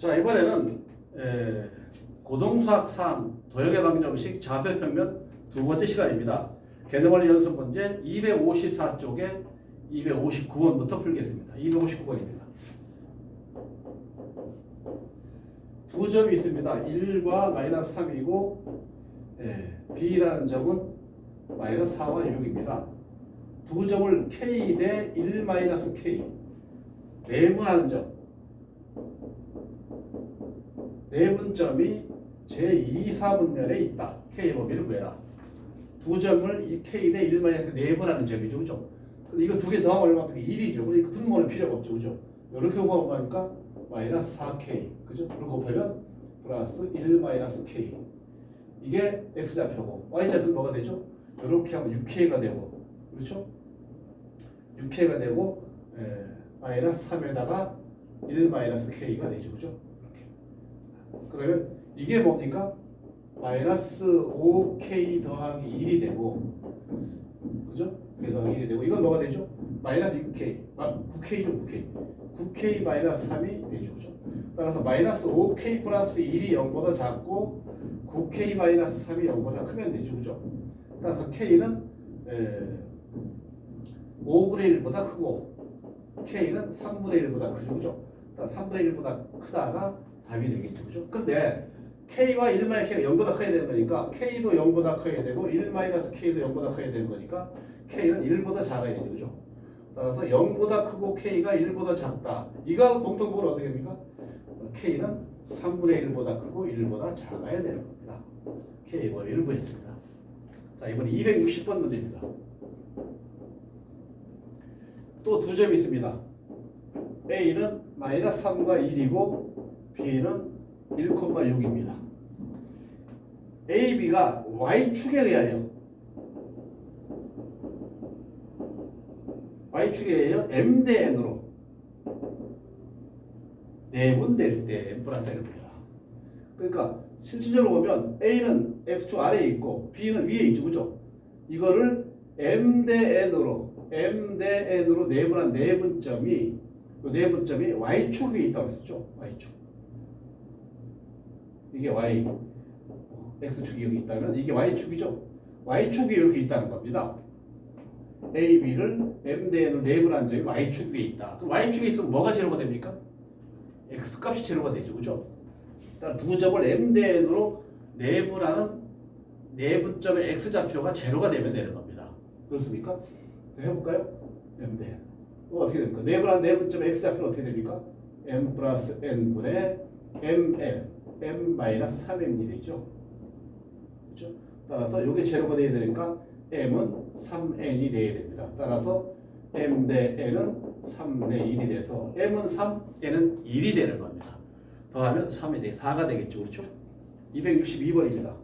자, 이번에는 고등수학상 도형의 방정식 좌표평면 두 번째 시간입니다. 개념원리 연습 문제 254쪽에 259번부터 풀겠습니다. 259번입니다. 두 점이 있습니다. 1과 마이너스 3이고 B라는 점은 마이너스 4와 6입니다. 두 점을 K 대 1 마이너스 K 내분하는 점 내분점이 제2사분면에 있다. K의 범위를 구해라. 두 점을 이 K 대 1 마이너스 내분하는 점이죠. 그죠? 근데 이거 두 개 더하면 얼마큼 1이죠. 그러니까 분모는 필요가 없죠. 그죠? 이렇게 곱하면 하니까 마이너스 4K. 그죠? 이렇게 곱하면 플러스 1 마이너스 K. 이게 X좌표고 Y좌표는 뭐가 되죠? 이렇게 하면 6K가 되고 그렇죠? 6K가 되고 마이너스 3에다가 1 마이너스 K가 되죠. 그죠? 이렇게. 그러면 이게 뭡니까? 마이너스 5K 더하기 1이 되고 그죠? 그게 더하기 1이 되고 이건 뭐가 되죠? 마이너스 6K 9K죠. 9K 마이너스 3이 되죠. 그죠? 따라서 마이너스 5K 플러스 1이 0보다 작고 9K 마이너스 3이 0보다 크면 되죠. 그죠? 따라서 K는 5분의 1보다 크고 K는 3분의 1보다 크죠. 그죠? 따라서 3분의 1보다 크다가 답이 되겠죠. 그죠? 근데 K와 1 마이너스 K가 0보다 커야 되는 거니까 K도 0보다 커야 되고 1 마이너스 K도 0보다 커야 되는 거니까 K는 1보다 작아야 되죠. 그죠? 따라서 0보다 크고 K가 1보다 작다. 이거 공통분은 어떻게 됩니까? K는 3분의 1보다 크고 1보다 작아야 되는 겁니다. K의 범위를 구했습니다. 자, 이번에 260번 문제입니다. 또 두 점이 있습니다. A는 마이너스 3과 1이고 B는 1,6입니다. A, B가 Y축에 의하여 M 대 N으로 내분될 때 M 플러스 N을 구해라. 그러니까 실질적으로 보면 A는 X축 아래에 있고 B는 위에 있죠. 그죠? 이거를 M 대 N으로 내분한 내분점이 Y축 위에 있다고 했었죠. Y축. 이게 Y, X축이 여기 있다면 이게 Y축이죠. Y축이 여기 있다는 겁니다. A, B를 M 대 N으로 내분한 점이 Y축 위에 있다. 그럼 Y축에 있으면 뭐가 제로가 됩니까? X값이 제로가 되죠. 그죠? 일단 두 점을 M 대 N으로 내분하는 내분점의 X좌표가 제로가 되면 되는 겁니다. 그렇습니까? 해볼까요? M 대 N. 어떻게 됩니까? 내분한 내분점의 X좌표는 어떻게 됩니까? M 플러스 N분의 ML M 마이너스 3M이 되죠. 그렇죠? 따라서 이게 제로가 돼야 되니까 M은 3N이 돼야 됩니다. 따라서 M 대 N은 3 대 1이 돼서 M은 3, N은 1이 되는 겁니다. 더하면 3이 돼 4가 되겠죠. 그렇죠? 262번입니다.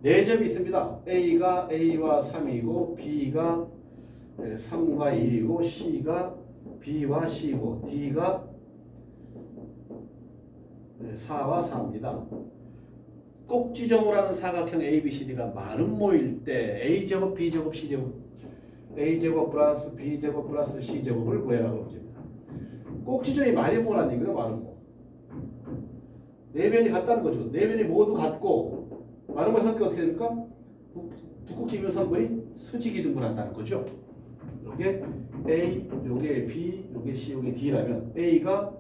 네 점이 있습니다. A가 A와 3이고 B가 3과 1이고 C가 B와 C고 D가 4와 4입니다. 꼭지점으로 하는 사각형 ABCD가 마름모일 때 A제곱, B제곱, C제곱 A제곱 플러스 B제곱 플러스 C제곱을 구해라고 문제입니다. 꼭지점이 마름모라는 얘기가 마름모. 네 면이 같다는 거죠. 네 면이 모두 같고 마름모의 성격이 어떻게 됩니까? 두 꼭지면 성분이 수직이등분한다는 거죠. 요게 A, 요게 B, 요게 C, 요게 D라면 A가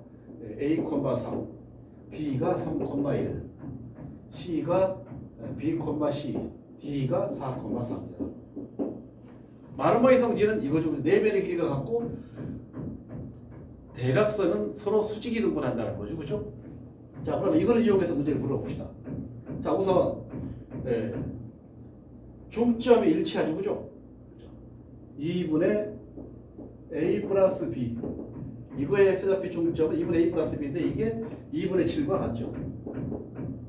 A, 3 B가 3,1 C가 B, C D가 4,4입니다. 마름모의 성질은 이거죠. 네 변의 길이가 같고 대각선은 서로 수직이 등분한다는 거죠. 그렇죠? 자, 그럼 이걸 이용해서 문제를 풀어봅시다. 자, 우선 중점이 일치하죠. 그죠? 2분의 A 플러스 B 이거의 X좌표 중점은 2분의 A 플러스 B인데 이게 2분의 7과 같죠.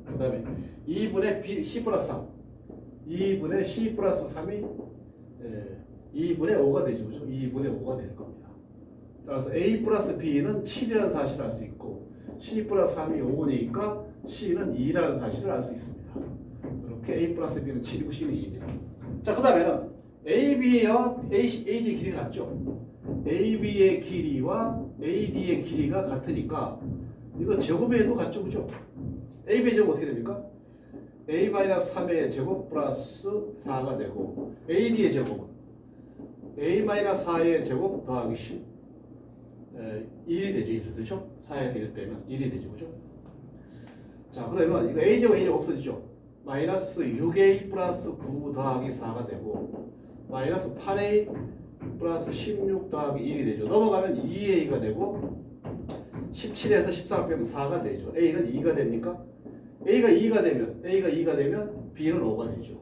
그 다음에 2분의 C 플러스 3 2분의 C 플러스 3이 2분의 5가 되죠. 그죠? 2분의 5가 되는 겁니다. 따라서 A 플러스 B는 7이라는 사실을 알 수 있고 C 플러스 3이 5니까 C는 2라는 사실을 알 수 있습니다. 이렇게 A 플러스 B는 7이고 C는 2입니다. 자, 그 다음에는 AB와 AD 길이가 같죠. AB의 길이와 AD의 길이가 같으니까 이거 제곱해도 같죠, 그죠? AB의 제곱 어떻게 됩니까? A-3의 제곱 플러스 4가 되고 AD의 제곱은 A-4의 제곱 더하기 10 1이 되죠, 1. 그렇죠? 4에서 1 빼면 1이 되죠, 그죠? 자, 그러면 이거 A제곱 A제곱 없어지죠? 마이너스 6A 플러스 9 더하기 4가 되고 마이너스 8A 플러스 16 더하기 1이 되죠. 넘어가면 2A가 되고 17에서 14 빼면 4가 되죠. A는 2가 됩니까? A가 2가 되면 B는 5가 되죠.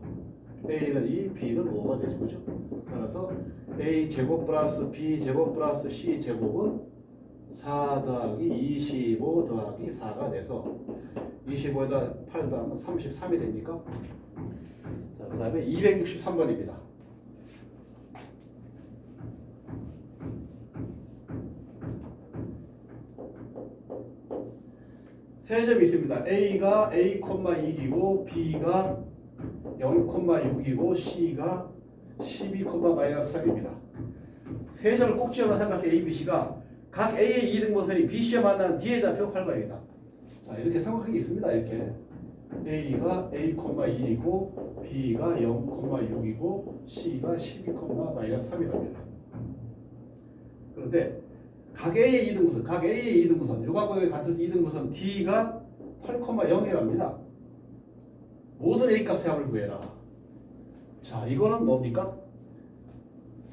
A는 2, B는 5가 되죠. 그죠? 따라서 A 제곱 플러스 B 제곱 플러스 C 제곱은 4 더하기 25 더하기 4가 돼서 25에다 8 더하면 33이 됩니까? 자, 그 다음에 263번입니다. 세 점이 있습니다. A가 A,1이고 B가 0,6이고 C가 12,-3입니다. 세 점을 꼭지점으로 생각해 A, B, C가 각 A의 이등분선이 B, C와 만나는 D의 좌표 8번이다. 자, 이렇게 삼각형이 있습니다. 이렇게 A가 A,1이고 B가 0,6이고 C가 12,-3이랍니다. 그런데 각 A의 이등분선 요각각에 갔을 때 이등분선 D가 8,0이랍니다. 모든 A 값의 합을 구해라. 자, 이거는 뭡니까?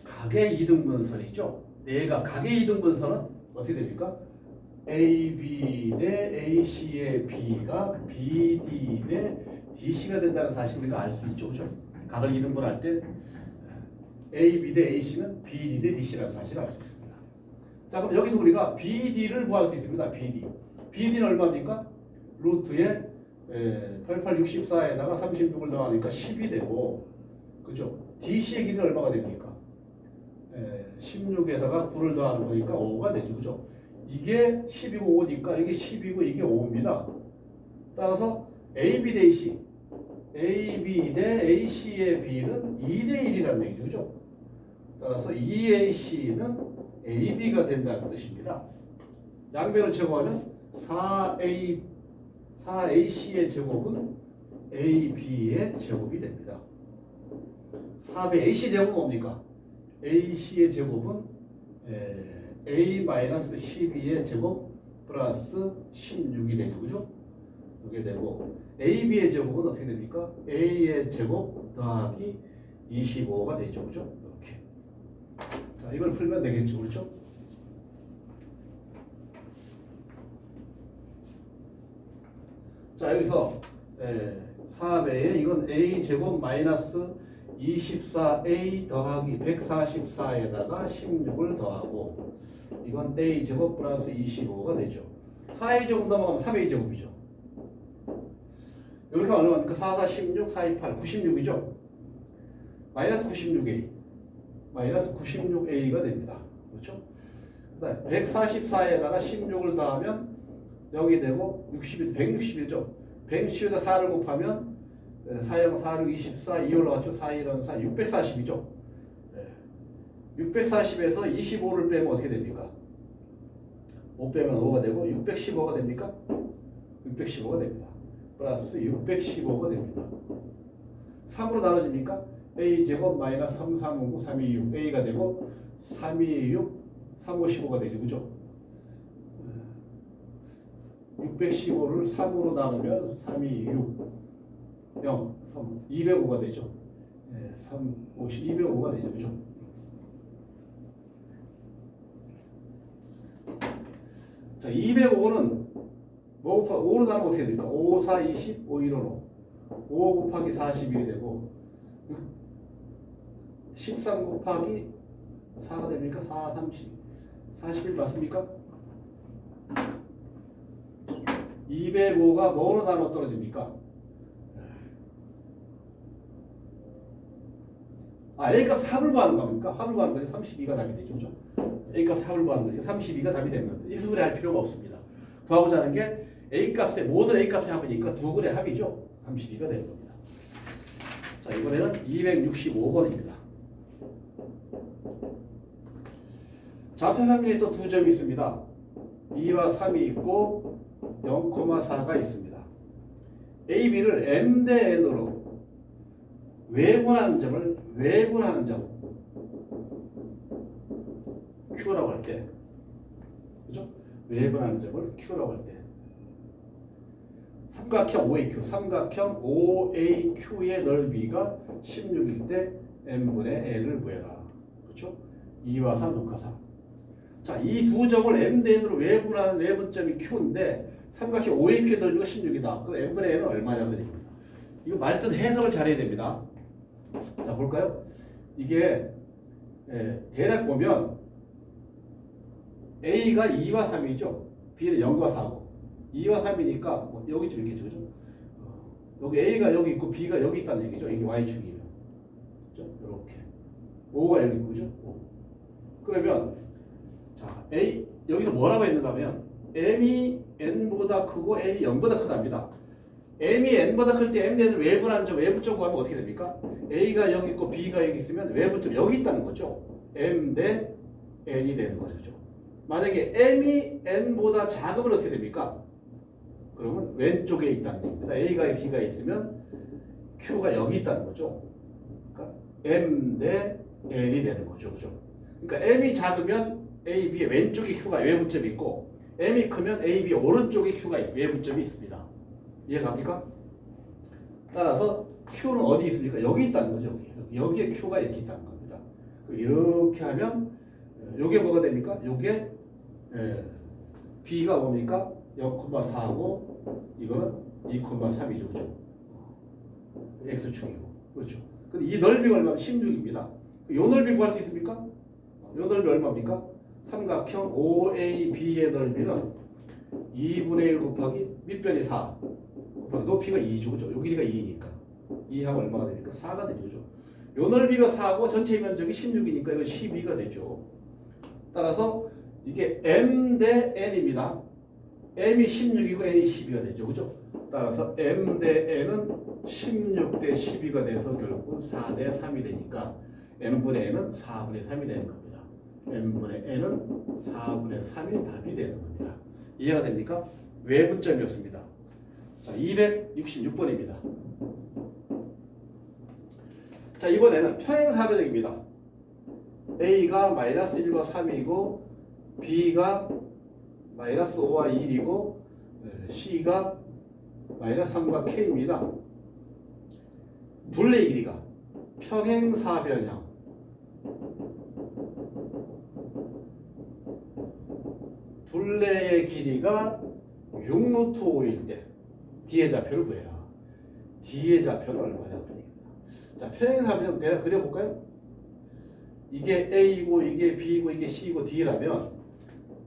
각의 이등분선이죠. 내가 각의 이등분선은 어떻게 됩니까? AB 대 AC의 B가 BD 대 DC가 된다는 사실을 우리가 알 수 있죠. 그죠? 각을 이등분할 때 AB 대 AC는 BD 대 DC라는 사실을 알 수 있습니다. 자, 그럼 여기서 우리가 BD를 구할 수 있습니다. BD는 얼마입니까? 루트에 8864에다가 36을 더하니까 10이 되고, 그죠? DC의 길이는 얼마가 됩니까? 16에다가 9를 더하는 거니까 5가 되죠. 그죠? 이게 10이고 5니까 이게 10이고 이게 5입니다. 따라서 AB 대 AC, AB 대 AC의 B는 2대 1이라는 얘기죠. 그죠? 따라서 2AC는 AB가 된다는 뜻입니다. 양변을 제곱하면 4AC의 제곱은 AB의 제곱이 됩니다. 4배 AC 제곱은 뭡니까? AC의 제곱은 A-12의 제곱 플러스 16이 되죠. 그죠? 이게 되고 AB의 제곱은 어떻게 됩니까? A의 제곱 더하기 25가 되죠. 그죠? 이렇게. 자, 이걸 풀면 되겠죠. 그렇죠? 자, 여기서 4배에 이건 A 제곱 마이너스 24A 더하기 144에다가 16을 더하고 이건 A 제곱 플러스 25가 되죠. 4A 제곱 넘어가면 3A 제곱이죠. 이렇게 하면 얼마입니까? 4, 4, 16, 4, 2, 8, 96이죠. 마이너스 96A 마이너스 96A가 됩니다. 그렇죠? 그 다음에 144에다가 16을 더하면 0이 되고 160이죠. 160에다 4를 곱하면 4, 4, 6, 24, 2 올라갔죠. 4, 1, 4, 640이죠. 640에서 25를 빼면 어떻게 됩니까? 5 빼면 5가 되고 615가 됩니까? 615가 됩니다. 플러스 615가 됩니다. 3으로 나눠집니까? A 제곱 마이너스 3, 3, 5, 9, 3, 2, 6 A가 되고 3, 2, 6, 3, 5, 15가 되죠. 그죠? 615를 3으로 나누면 3, 2, 6 0, 3, 205가 되죠. 3, 50, 205가 되죠. 그죠? 자, 205는 뭐 곱하기 5로 나누면 어떻게 됩니까? 5, 4, 20, 5, 1, 5. 5 곱하기 41이 되고 13 곱하기 4가 됩니까? 4, 30. 41 맞습니까? 205가 뭐로 나눠 떨어집니까? A값 4을 구하는 겁니까? 합을 구하는 거니 32가 답이 되죠. 그죠? A값 4을 구하는 거니 32가 답이 되는 거예요. 인수분해 할 필요가 없습니다. 구하고자 하는 게 A값의 모든 A값의 합이니까 두 근의 합이죠. 32가 되는 겁니다. 자, 이번에는 265번입니다. 좌표 평균이 또 두 점이 있습니다. 2와 3이 있고 0,4가 있습니다. A, B를 M 대 N으로 외분하는 점 Q라고 할 때, 그죠? 외분하는 점을 Q라고 할 때, 삼각형 OAQ의 넓이가 16일 때 N분의 N을 구해라. 그렇죠? 2와 3, 6과 4. 자, 이 두 점을 M 대 N으로 외분하는 외분점이 Q인데 삼각형 OAQ의 넓이가 16이다. 그럼 N분의 N은 얼마냐고 됩니다. 이거 말뜻 해석을 잘해야 됩니다. 자, 볼까요? 이게 대략 보면 A가 2와 3이죠. B는 0과 4고 2와 3이니까 뭐 여기쯤 있겠죠. 그죠? 여기 A가 여기 있고 B가 여기 있다는 얘기죠. 이게 Y축이면. 그죠? 이렇게. 5가 여기 있고, 그죠? 5. 그러면 자, A 여기서 뭐라고 했는가 하면 M이 N보다 크고 N이 0보다 크답니다. M이 N보다 클 때 M 대는 외분하는 점, 외분점 구하면 어떻게 됩니까? A가 여기 있고 B가 여기 있으면 외분점 여기 있다는 거죠. M 대 N이 되는 거죠. 만약에 M이 N보다 작으면 어떻게 됩니까? 그러면 왼쪽에 있다는 얘기입니다. A가 B가 있으면 Q가 여기 있다는 거죠. 그러니까 M 대 N이 되는 거죠. 그죠? 그러니까 M이 작으면 A, B의 왼쪽에 Q가 외분점이 있고 M이 크면 A, B 오른쪽에 Q가 외분점이 있습니다. 이해갑니까? 따라서 Q는 어디 있습니까? 여기 있다는 거죠. 여기에 Q가 이렇게 있다는 겁니다. 이렇게 하면 요게 뭐가 됩니까? 요게 B가 뭡니까? 0,4고 이거는 2,3이죠. 그죠? X축이고. 그렇죠. 근데 이 넓이가 얼마면 16입니다. 요 넓이 구할 수 있습니까? 요 넓이 얼마입니까? 삼각형 OAB의 넓이는 2분의 1 곱하기 밑변이 4 곱하기 높이가 2죠. 그죠? 요 길이가 2니까 2 하면 얼마가 되니까 4가 되죠. 그죠? 요 넓이가 4고 전체 면적이 16이니까 이거 12가 되죠. 따라서 이게 M 대 N입니다. M이 16이고 N이 12가 되죠. 그죠? 따라서 M 대 N은 16 대 12가 돼서 결국은 4 대 3이 되니까 M분의 N은 4분의 3이 되는 겁니다. M분의 N은 4분의 3이 답이 되는 겁니다. 이해가 됩니까? 외분점이었습니다. 자, 266번입니다. 자, 이번에는 평행사변형입니다. A가 마이너스 1과 3이고 B가 마이너스 5와 1이고 C가 마이너스 3과 K입니다. 둘레의 길이가 평행사변형 둘레의 길이가 6루트 5일 때 D의 좌표를 구해라. D의 좌표는 얼마냐? 자, 평행사변형 대략 그려볼까요? 이게 A이고 이게 B이고 이게 C이고 D라면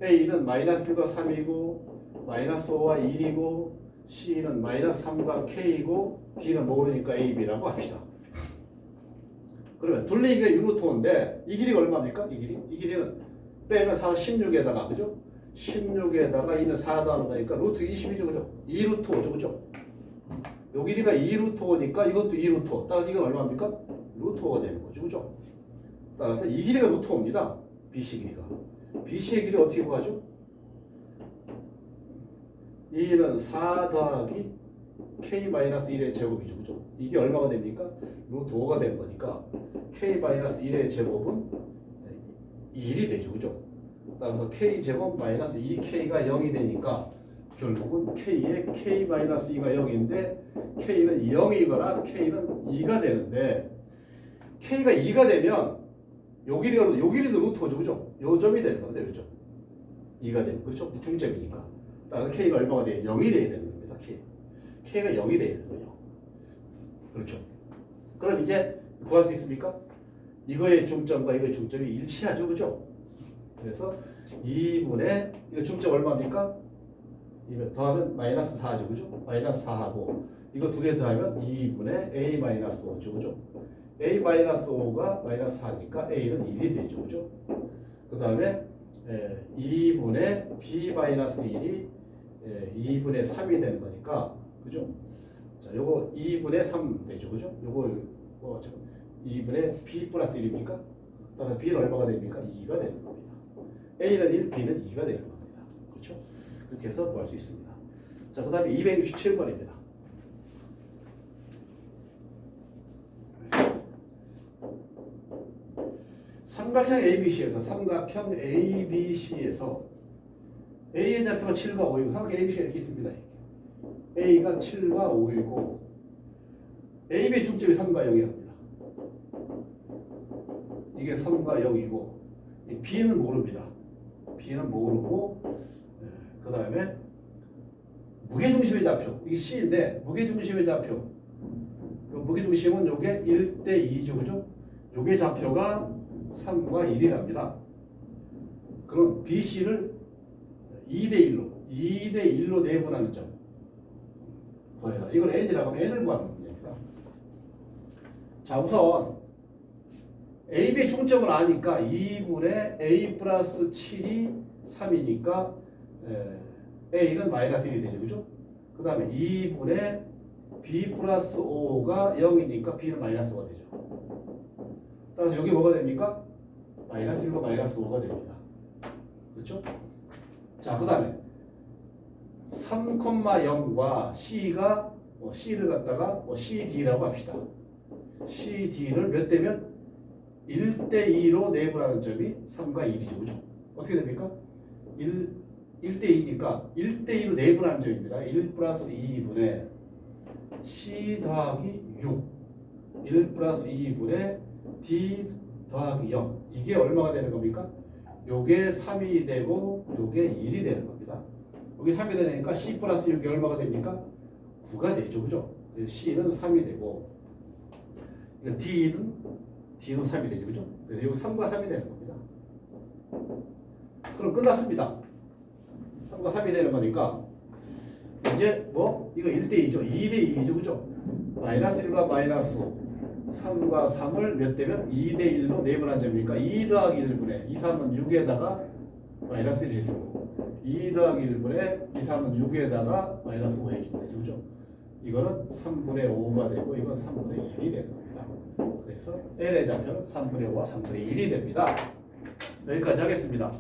A는 마이너스 1과 3이고 마이너스 5와 1이고 C는 마이너스 3과 K이고 D는 모르니까 A, B라고 합시다. 그러면 둘레 길이가 6루트 5인데 이 길이가 얼마입니까? 이 길이는 빼면 4, 16에다가 그죠? 16에다가 이는 4 더하는 거니까 루트 20이죠. 그죠? 2루트 5죠. 그죠? 요 길이가 2루트 5니까 이것도 2루트 5. 따라서 이건 얼마입니까? 루트 5가 되는 거죠. 그죠? 따라서 이 길이가 루트 5입니다. BC 길이가. BC의 길이 어떻게 구하죠? 2는 4 더하기 K-1의 제곱이죠. 그죠? 이게 얼마가 됩니까? 루트 5가 된 거니까 K-1의 제곱은 1이 되죠. 그죠? 따라서 K제곱 마이너스 2K가 0이 되니까 결국은 K의 K-2가 0인데 K는 0이거나 K는 2가 되는데 K가 2가 되면 요 길이도 루트 5죠. 그죠? 요 점이 되는 겁니다. 요 점. 2가 되면. 그렇죠? 중점이니까. 따라서 K가 얼마가 돼요? 0이 돼야 되는 겁니다. K가 0이 돼야 되는 거예요. 그렇죠? 그럼 이제 구할 수 있습니까? 이거의 중점과 이거의 중점이 일치하죠. 그죠? 그래서 2분의 이거 중점 얼마입니까? 이거 더하면 마이너스 4죠. 그죠? 마이너스 4하고 이거 두 개 더하면 2분의 A-5죠. 그죠? A-5가 마이너스 4니까 A는 1이 되죠. 그죠? 그 다음에 2분의 B-1이 2분의 3이 되는 거니까 그죠? 자, 요거 2분의 3 되죠. 그죠? 요거 2분의 B 플러스 1입니까? 따라서 B는 얼마가 됩니까? 2가 되는 겁니다. A는 1, B는 2가 되는 겁니다. 그렇죠? 그렇게 해서 구할 수 있습니다. 자, 그 다음에 267번입니다. 삼각형 ABC에서 A의 좌표가 7과 5이고 삼각형 ABC가 이렇게 있습니다. A가 7과 5이고 AB의 중점이 3과 0이랍니다. 이게 3과 0이고 B는 모릅니다. B는 모르고 그 다음에 무게중심의 좌표 이게 C인데 무게중심의 좌표 요 무게중심은 요게 1대 2죠. 그죠? 요게 좌표가 3과 1이랍니다. 그럼 BC를 2대 1로 내분하는 점 구해라. 이걸 N이라고 하면 N을 구하는 문제입니다. 자, 우선 AB의 중점을 아니까 2분의 A 플러스 7이 3이니까 A는 마이너스 1이 되죠. 그죠? 그 다음에 2분의 B 플러스 5가 0이니까 B는 마이너스 5가 되죠. 따라서 여기 뭐가 됩니까? 마이너스 1과 마이너스 5가 됩니다. 그렇죠? 자, 그 다음에 3,0과 C가 C를 갖다가 CD라고 합시다. CD를 몇 대면 1대 2로 내분하는 점이 3과 1이죠. 그죠? 어떻게 됩니까? 1대 2니까 1대 2로 내분하는 점입니다. 1 플러스 2분의 C 더하기 6 1 플러스 2분의 D 더하기 0 이게 얼마가 되는 겁니까? 요게 3이 되고 요게 1이 되는 겁니다. 요게 3이 되니까 C 플러스 6이 얼마가 됩니까? 9가 되죠. 그죠? C는 3이 되고 D는 3이 되죠. 그죠? 그래서 여기 3과 3이 되는 겁니다. 그럼 끝났습니다. 3과 3이 되는 거니까 이제 이거 1대 2죠. 2대 2죠. 그죠? 마이너스 1과 마이너스 5 3과 3을 몇 대면 2대 1로 내분한 점이니까 2 더하기 1분의 2, 3은 6에다가 마이너스 1 해주고 2 더하기 1분의 2, 3은 6에다가 마이너스 5 해주면 되죠. 그죠? 이거는 3분의 5가 되고 이건 3분의 1이 되는 겁니다. 그래서 N의 좌표는 3분의 5와 3분의 1이 됩니다. 여기까지 하겠습니다.